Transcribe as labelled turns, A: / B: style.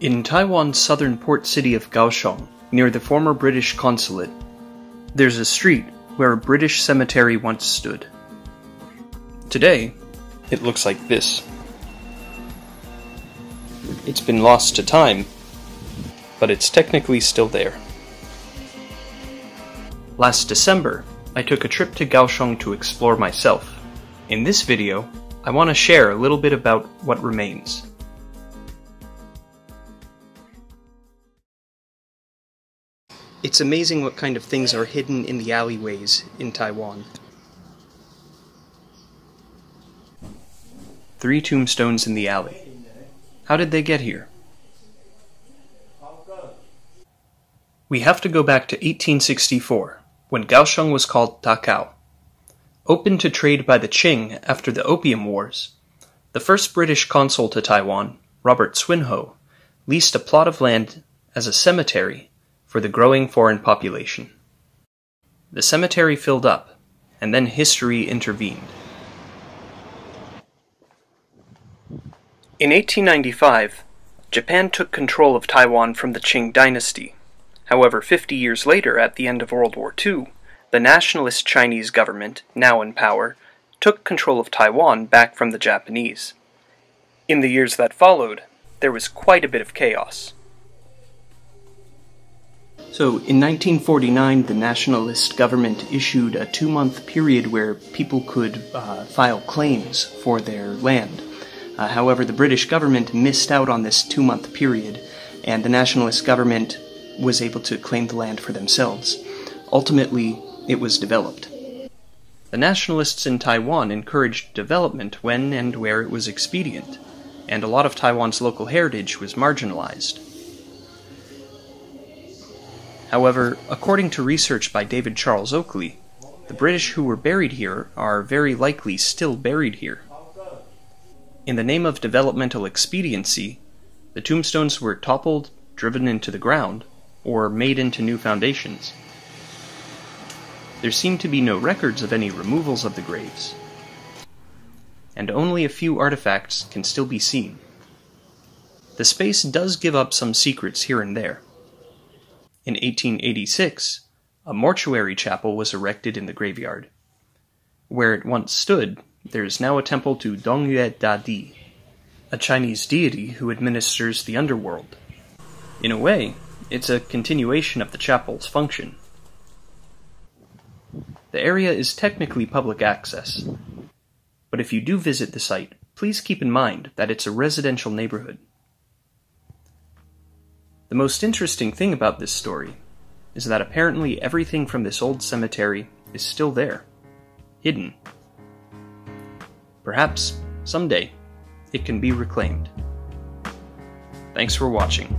A: In Taiwan's southern port city of Kaohsiung, near the former British consulate, there's a street where a British cemetery once stood. Today, it looks like this. It's been lost to time, but it's technically still there. Last December, I took a trip to Kaohsiung to explore myself. In this video, I want to share a little bit about what remains. It's amazing what kind of things are hidden in the alleyways in Taiwan. 3 tombstones in the alley. How did they get here? We have to go back to 1864, when Kaohsiung was called Takow. Open to trade by the Qing after the Opium Wars, the first British consul to Taiwan, Robert Swinhoe, leased a plot of land as a cemetery for the growing foreign population. The cemetery filled up, and then history intervened. In 1895, Japan took control of Taiwan from the Qing dynasty. However, 50 years later, at the end of World War II, the nationalist Chinese government, now in power, took control of Taiwan back from the Japanese. In the years that followed, there was quite a bit of chaos. So, in 1949, the nationalist government issued a 2-month period where people could file claims for their land. However, the British government missed out on this 2-month period, and the nationalist government was able to claim the land for themselves. Ultimately, it was developed. The nationalists in Taiwan encouraged development when and where it was expedient, and a lot of Taiwan's local heritage was marginalized. However, according to research by David Charles Oakley, the British who were buried here are very likely still buried here. In the name of developmental expediency, the tombstones were toppled, driven into the ground, or made into new foundations. There seem to be no records of any removals of the graves, and only a few artifacts can still be seen. The space does give up some secrets here and there. In 1886, a mortuary chapel was erected in the graveyard. Where it once stood, there is now a temple to Dongyue Dadi, a Chinese deity who administers the underworld. In a way, it's a continuation of the chapel's function. The area is technically public access, but if you do visit the site, please keep in mind that it's a residential neighborhood. The most interesting thing about this story is that apparently everything from this old cemetery is still there, hidden. Perhaps, someday, it can be reclaimed. Thanks for watching.